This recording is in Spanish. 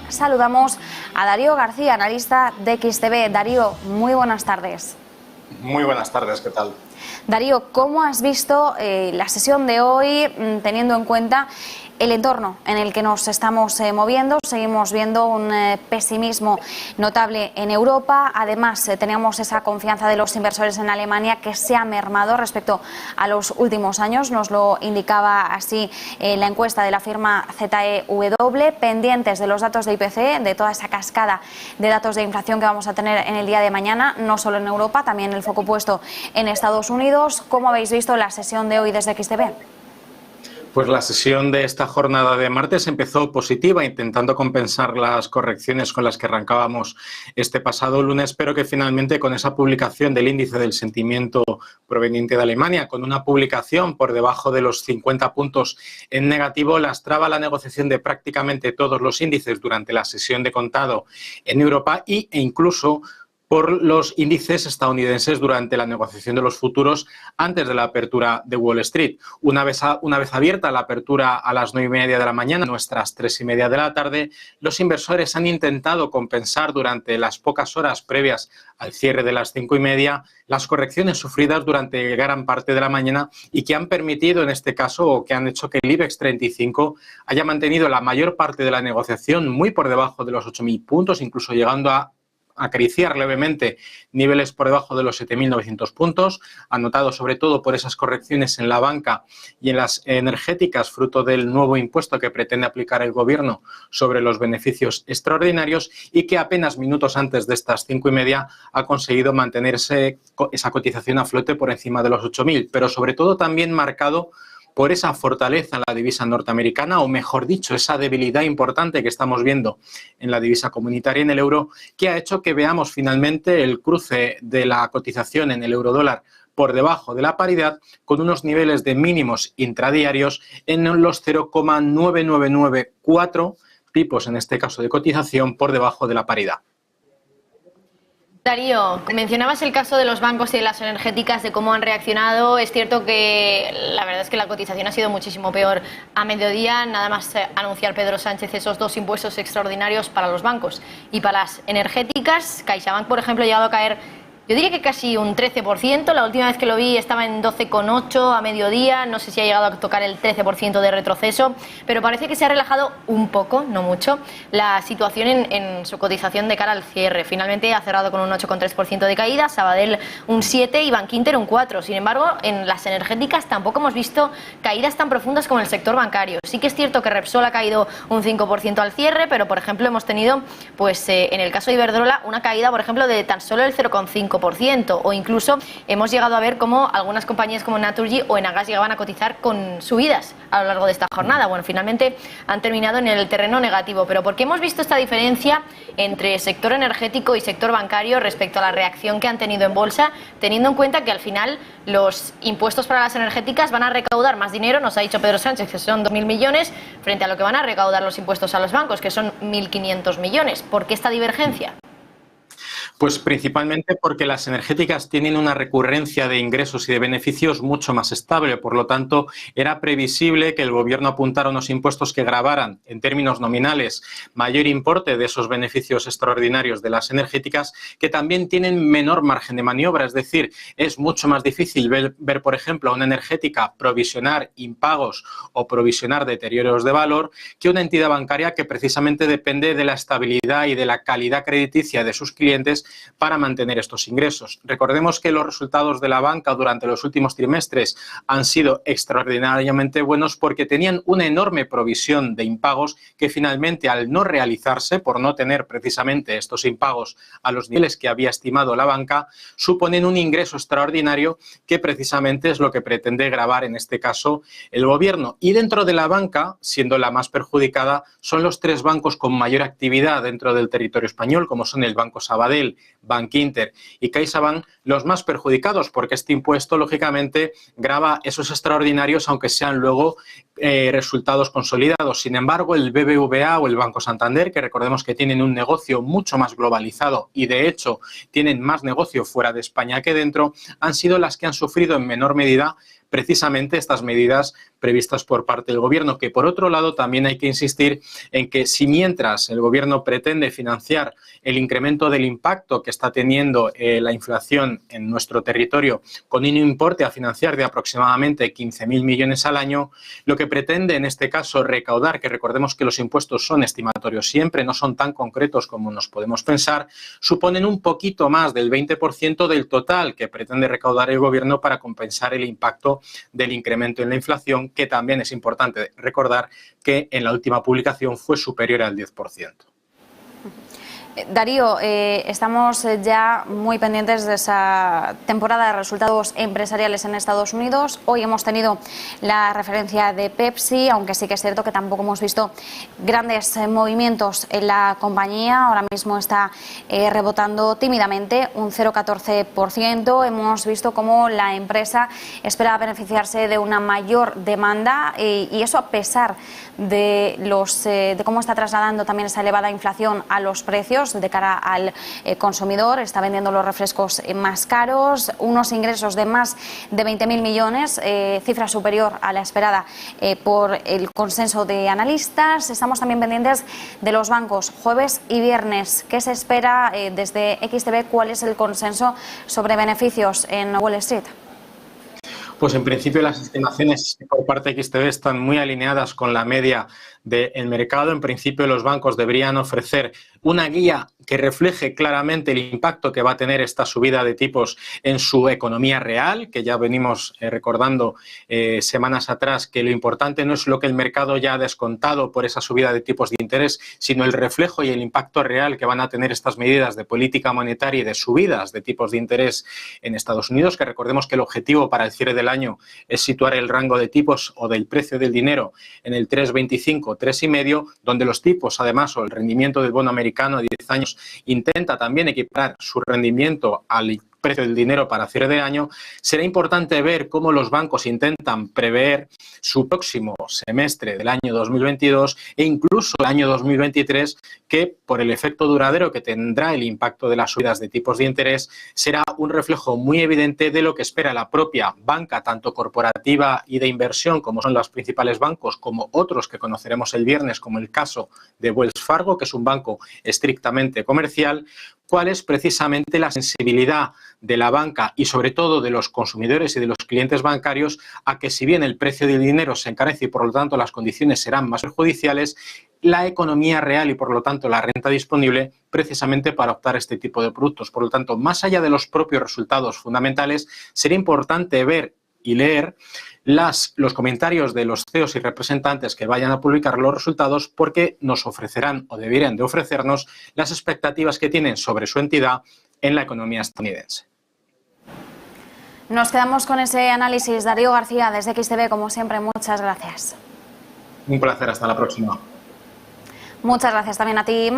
Saludamos a Darío García, analista de XTB. Darío, muy buenas tardes. Muy buenas tardes, ¿qué tal? Darío, ¿cómo has visto la sesión de hoy, teniendo en cuenta el entorno en el que nos estamos moviendo? Seguimos viendo un pesimismo notable en Europa. Además, teníamos esa confianza de los inversores en Alemania que se ha mermado respecto a los últimos años. Nos lo indicaba así la encuesta de la firma ZEW. Pendientes de los datos de IPC, de toda esa cascada de datos de inflación que vamos a tener en el día de mañana, no solo en Europa, también el foco puesto en Estados Unidos. ¿Cómo habéis visto la sesión de hoy desde XTB? Pues la sesión de esta jornada de martes empezó positiva, intentando compensar las correcciones con las que arrancábamos este pasado lunes, pero que finalmente con esa publicación del índice del sentimiento proveniente de Alemania, con una publicación por debajo de los 50 puntos en negativo, lastraba la negociación de prácticamente todos los índices durante la sesión de contado en Europa e incluso por los índices estadounidenses durante la negociación de los futuros antes de la apertura de Wall Street. Una vez abierta la apertura a las 9:30 de la mañana, nuestras 3:30 de la tarde, los inversores han intentado compensar durante las pocas horas previas al cierre de las 5:30 las correcciones sufridas durante gran parte de la mañana y que han permitido, en este caso, o que han hecho que el IBEX 35 haya mantenido la mayor parte de la negociación muy por debajo de los 8.000 puntos, incluso llegando a acariciar levemente niveles por debajo de los 7.900 puntos, anotado sobre todo por esas correcciones en la banca y en las energéticas, fruto del nuevo impuesto que pretende aplicar el Gobierno sobre los beneficios extraordinarios y que apenas minutos antes de estas 5:30 ha conseguido mantenerse esa cotización a flote por encima de los 8.000, pero sobre todo también marcado por esa fortaleza en la divisa norteamericana, o mejor dicho, esa debilidad importante que estamos viendo en la divisa comunitaria, en el euro, que ha hecho que veamos finalmente el cruce de la cotización en el euro-dólar por debajo de la paridad, con unos niveles de mínimos intradiarios en los 0,9994 pipos, en este caso de cotización, por debajo de la paridad. Darío, mencionabas el caso de los bancos y de las energéticas, de cómo han reaccionado. Es cierto que la verdad es que la cotización ha sido muchísimo peor a mediodía, nada más anunciar Pedro Sánchez esos dos impuestos extraordinarios para los bancos y para las energéticas. CaixaBank, por ejemplo, ha llegado a caer, yo diría que casi un 13%. La última vez que lo vi estaba en 12,8 a mediodía. No sé si ha llegado a tocar el 13% de retroceso, pero parece que se ha relajado un poco, no mucho, la situación en su cotización de cara al cierre. Finalmente ha cerrado con un 8,3% de caída, Sabadell un 7% y Bankinter un 4%. Sin embargo, en las energéticas tampoco hemos visto caídas tan profundas como el sector bancario. Sí que es cierto que Repsol ha caído un 5% al cierre, pero por ejemplo hemos tenido, en el caso de Iberdrola, una caída, por ejemplo, de tan solo el 0,5%. O incluso hemos llegado a ver cómo algunas compañías como Naturgy o Enagas llegaban a cotizar con subidas a lo largo de esta jornada. Bueno, finalmente han terminado en el terreno negativo. Pero ¿por qué hemos visto esta diferencia entre sector energético y sector bancario respecto a la reacción que han tenido en bolsa, teniendo en cuenta que al final los impuestos para las energéticas van a recaudar más dinero? Nos ha dicho Pedro Sánchez que son 2.000 millones frente a lo que van a recaudar los impuestos a los bancos, que son 1.500 millones. ¿Por qué esta divergencia? Pues principalmente porque las energéticas tienen una recurrencia de ingresos y de beneficios mucho más estable. Por lo tanto, era previsible que el Gobierno apuntara unos impuestos que gravaran, en términos nominales, mayor importe de esos beneficios extraordinarios de las energéticas, que también tienen menor margen de maniobra. Es decir, es mucho más difícil ver, por ejemplo, a una energética provisionar impagos o provisionar deterioros de valor que una entidad bancaria que precisamente depende de la estabilidad y de la calidad crediticia de sus clientes para mantener estos ingresos. Recordemos que los resultados de la banca durante los últimos trimestres han sido extraordinariamente buenos porque tenían una enorme provisión de impagos que finalmente, al no realizarse, por no tener precisamente estos impagos a los niveles que había estimado la banca, suponen un ingreso extraordinario que precisamente es lo que pretende gravar en este caso el Gobierno. Y dentro de la banca, siendo la más perjudicada, son los tres bancos con mayor actividad dentro del territorio español, como son el Banco Sabadell, Bankinter y CaixaBank, los más perjudicados, porque este impuesto lógicamente grava esos extraordinarios aunque sean luego resultados consolidados. Sin embargo, el BBVA o el Banco Santander, que recordemos que tienen un negocio mucho más globalizado y de hecho tienen más negocio fuera de España que dentro, han sido las que han sufrido en menor medida precisamente estas medidas previstas por parte del Gobierno, que por otro lado también hay que insistir en que si mientras el Gobierno pretende financiar el incremento del impacto que está teniendo la inflación en nuestro territorio con un importe a financiar de aproximadamente 15.000 millones al año, lo que pretende en este caso recaudar, que recordemos que los impuestos son estimatorios siempre, no son tan concretos como nos podemos pensar, suponen un poquito más del 20% del total que pretende recaudar el Gobierno para compensar el impacto del incremento en la inflación, que también es importante recordar que en la última publicación fue superior al 10%. Darío, estamos ya muy pendientes de esa temporada de resultados empresariales en Estados Unidos. Hoy hemos tenido la referencia de Pepsi, aunque sí que es cierto que tampoco hemos visto grandes movimientos en la compañía. Ahora mismo está rebotando tímidamente un 0,14%. Hemos visto cómo la empresa espera beneficiarse de una mayor demanda y eso a pesar de cómo está trasladando también esa elevada inflación a los precios de cara al consumidor. Está vendiendo los refrescos más caros, unos ingresos de más de 20.000 millones, cifra superior a la esperada por el consenso de analistas. Estamos también pendientes de los bancos jueves y viernes. ¿Qué se espera desde XTB? ¿Cuál es el consenso sobre beneficios en Wall Street? Pues en principio las estimaciones por parte de XTB están muy alineadas con la media del mercado. En principio los bancos deberían ofrecer una guía que refleje claramente el impacto que va a tener esta subida de tipos en su economía real, que ya venimos recordando semanas atrás que lo importante no es lo que el mercado ya ha descontado por esa subida de tipos de interés, sino el reflejo y el impacto real que van a tener estas medidas de política monetaria y de subidas de tipos de interés en Estados Unidos, que recordemos que el objetivo para el cierre del año es situar el rango de tipos o del precio del dinero en el 3,25, 3,5, donde los tipos, además, o el rendimiento del bono americano a 10 años intenta también equiparar su rendimiento al precio del dinero para cierre de año. Será importante ver cómo los bancos intentan prever su próximo semestre del año 2022 e incluso el año 2023, que por el efecto duradero que tendrá el impacto de las subidas de tipos de interés, será un reflejo muy evidente de lo que espera la propia banca, tanto corporativa y de inversión, como son los principales bancos, como otros que conoceremos el viernes, como el caso de Wells Fargo, que es un banco estrictamente comercial. ¿Cuál es precisamente la sensibilidad de la banca y sobre todo de los consumidores y de los clientes bancarios a que, si bien el precio del dinero se encarece y por lo tanto las condiciones serán más perjudiciales, la economía real y por lo tanto la renta disponible precisamente para optar a este tipo de productos? Por lo tanto, más allá de los propios resultados fundamentales, sería importante ver y leer los comentarios de los CEOs y representantes que vayan a publicar los resultados, porque nos ofrecerán o deberían de ofrecernos las expectativas que tienen sobre su entidad en la economía estadounidense. Nos quedamos con ese análisis. Darío García, desde XTB, como siempre, muchas gracias. Un placer, hasta la próxima. Muchas gracias también a ti,